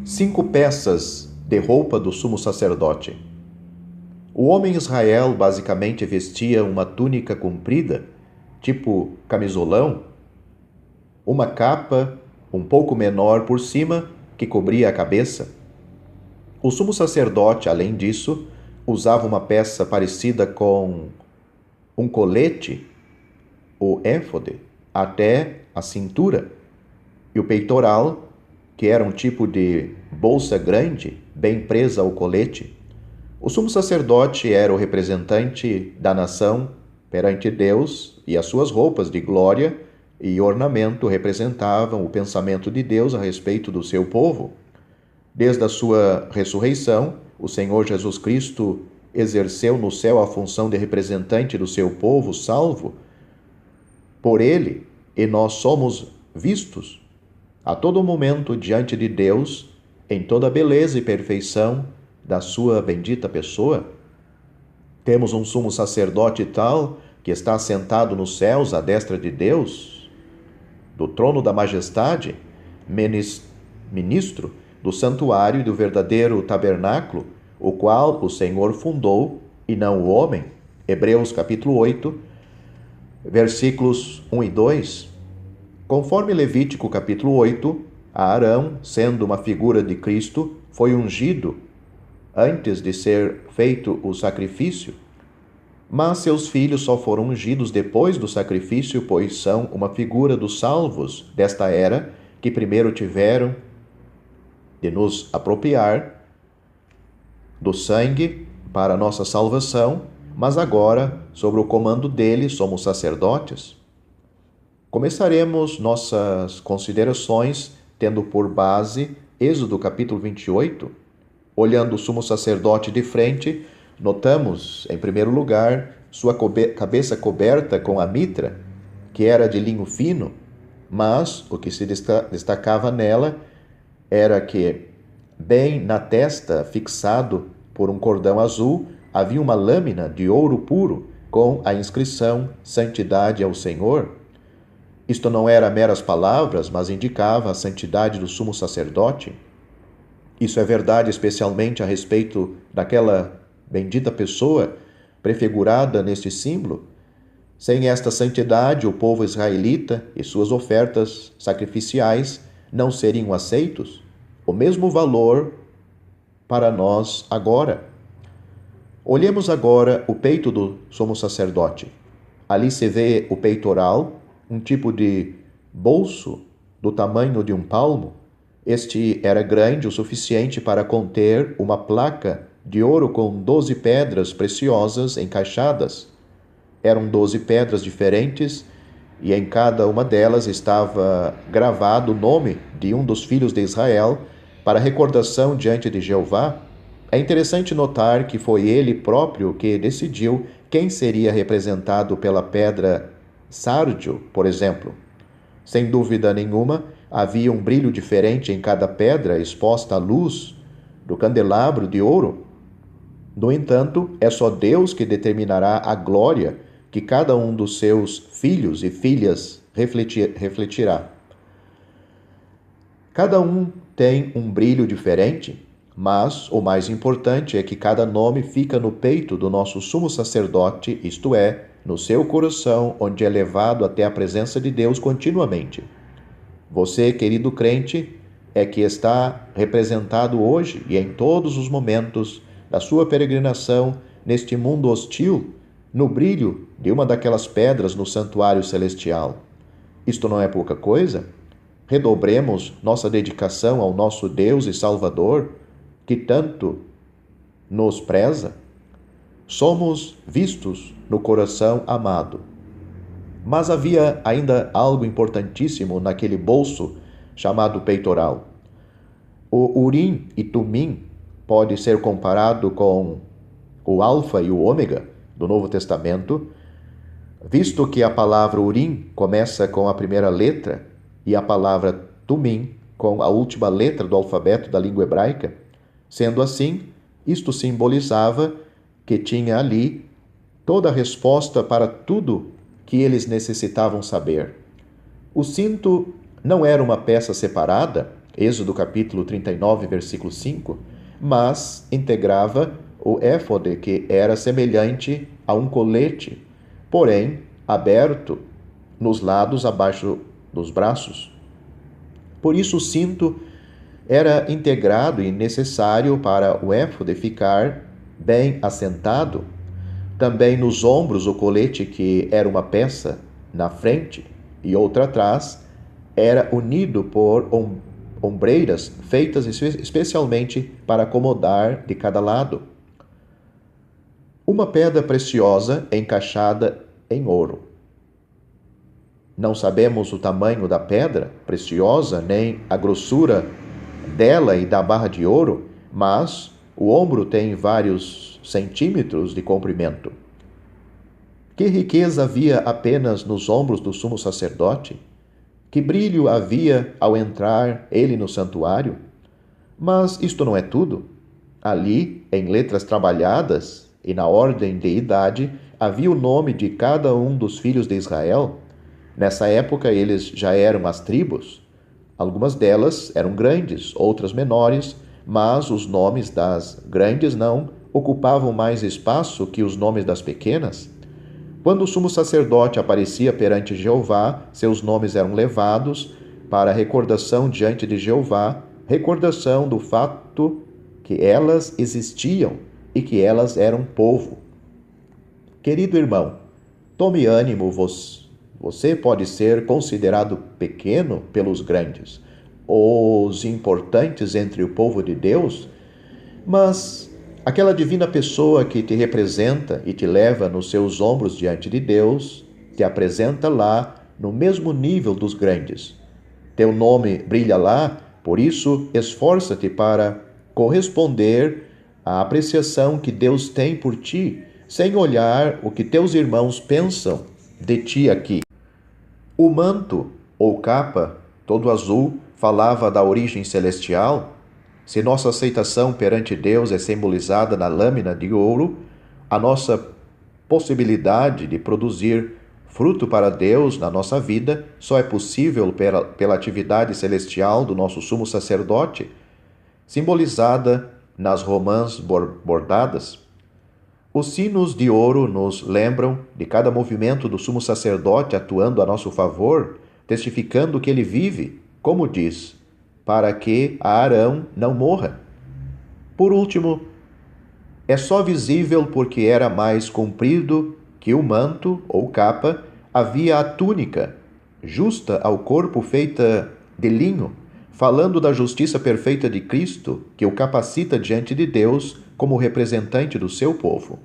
5 peças de roupa do sumo sacerdote. O homem Israel basicamente vestia uma túnica comprida, tipo camisolão, uma capa um pouco menor por cima que cobria a cabeça. O sumo sacerdote, além disso, usava uma peça parecida com um colete, o éfode, até a cintura, e o peitoral, que era um tipo de bolsa grande, bem presa ao colete. O sumo sacerdote era o representante da nação perante Deus, e as suas roupas de glória e ornamento representavam o pensamento de Deus a respeito do seu povo. Desde a sua ressurreição, o Senhor Jesus Cristo exerceu no céu a função de representante do seu povo salvo por ele, e nós somos vistos a todo momento diante de Deus, em toda a beleza e perfeição da sua bendita pessoa. Temos um sumo sacerdote tal que está sentado nos céus à destra de Deus, do trono da majestade, ministro do santuário e do verdadeiro tabernáculo, o qual o Senhor fundou e não o homem. Hebreus capítulo 8, versículos 1 e 2. Conforme Levítico capítulo 8, Arão, sendo uma figura de Cristo, foi ungido antes de ser feito o sacrifício, mas seus filhos só foram ungidos depois do sacrifício, pois são uma figura dos salvos desta era que primeiro tiveram de nos apropriar do sangue para a nossa salvação, mas agora, sob o comando dele, somos sacerdotes. Começaremos nossas considerações tendo por base Êxodo capítulo 28. Olhando o sumo sacerdote de frente, notamos, em primeiro lugar, sua cabeça coberta com a mitra, que era de linho fino, mas o que se destacava nela era que, bem na testa, fixado por um cordão azul, havia uma lâmina de ouro puro com a inscrição Santidade ao Senhor. Isto não era meras palavras, mas indicava a santidade do sumo sacerdote. Isso é verdade especialmente a respeito daquela bendita pessoa prefigurada neste símbolo. Sem esta santidade, o povo israelita e suas ofertas sacrificiais não seriam aceitos. O mesmo valor para nós agora. Olhemos agora o peito do sumo sacerdote. Ali se vê o peitoral, um tipo de bolso do tamanho de um palmo. Este era grande o suficiente para conter uma placa de ouro com 12 pedras preciosas encaixadas. Eram 12 pedras diferentes e em cada uma delas estava gravado o nome de um dos filhos de Israel para recordação diante de Jeová. É interessante notar que foi ele próprio que decidiu quem seria representado pela pedra sárdio, por exemplo. Sem dúvida nenhuma, havia um brilho diferente em cada pedra exposta à luz do candelabro de ouro. No entanto, é só Deus que determinará a glória que cada um dos seus filhos e filhas refletirá. Cada um tem um brilho diferente, mas o mais importante é que cada nome fica no peito do nosso sumo sacerdote, isto é, no seu coração, onde é levado até a presença de Deus continuamente. Você, querido crente, é que está representado hoje e em todos os momentos da sua peregrinação neste mundo hostil, no brilho de uma daquelas pedras no santuário celestial. Isto não é pouca coisa? Redobremos nossa dedicação ao nosso Deus e Salvador, que tanto nos preza. Somos vistos no coração amado. Mas havia ainda algo importantíssimo naquele bolso chamado peitoral. O Urim e Tumim pode ser comparado com o Alfa e o Ômega do Novo Testamento, visto que a palavra Urim começa com a primeira letra e a palavra Tumim com a última letra do alfabeto da língua hebraica. Sendo assim, isto simbolizava que tinha ali toda a resposta para tudo que eles necessitavam saber. O cinto não era uma peça separada, Êxodo capítulo 39, versículo 5, mas integrava o éfode, que era semelhante a um colete, porém aberto nos lados abaixo dos braços. Por isso o cinto era integrado e necessário para o éfode ficar bem assentado. Também nos ombros o colete, que era uma peça na frente e outra atrás, era unido por ombreiras feitas especialmente para acomodar de cada lado. Uma pedra preciosa encaixada em ouro. Não sabemos o tamanho da pedra preciosa, nem a grossura dela e da barra de ouro, mas o ombro tem vários centímetros de comprimento. Que riqueza havia apenas nos ombros do sumo sacerdote? Que brilho havia ao entrar ele no santuário? Mas isto não é tudo. Ali, em letras trabalhadas e na ordem de idade, havia o nome de cada um dos filhos de Israel. Nessa época, eles já eram as tribos. Algumas delas eram grandes, outras menores, mas os nomes das grandes não ocupavam mais espaço que os nomes das pequenas. Quando o sumo sacerdote aparecia perante Jeová, seus nomes eram levados para recordação diante de Jeová, recordação do fato que elas existiam e que elas eram povo. Querido irmão, tome ânimo, você pode ser considerado pequeno pelos grandes, os importantes entre o povo de Deus, mas aquela divina pessoa que te representa e te leva nos seus ombros diante de Deus, te apresenta lá no mesmo nível dos grandes. Teu nome brilha lá, por isso esforça-te para corresponder à apreciação que Deus tem por ti, sem olhar o que teus irmãos pensam de ti aqui. O manto ou capa, todo azul, falava da origem celestial. Se nossa aceitação perante Deus é simbolizada na lâmina de ouro, a nossa possibilidade de produzir fruto para Deus na nossa vida só é possível pela atividade celestial do nosso sumo sacerdote, simbolizada nas romãs bordadas. Os sinos de ouro nos lembram de cada movimento do sumo sacerdote atuando a nosso favor, testificando que ele vive, como diz, para que Arão não morra. Por último, é só visível porque era mais comprido que o manto ou capa, havia a túnica, justa ao corpo, feita de linho, falando da justiça perfeita de Cristo, que o capacita diante de Deus como representante do seu povo.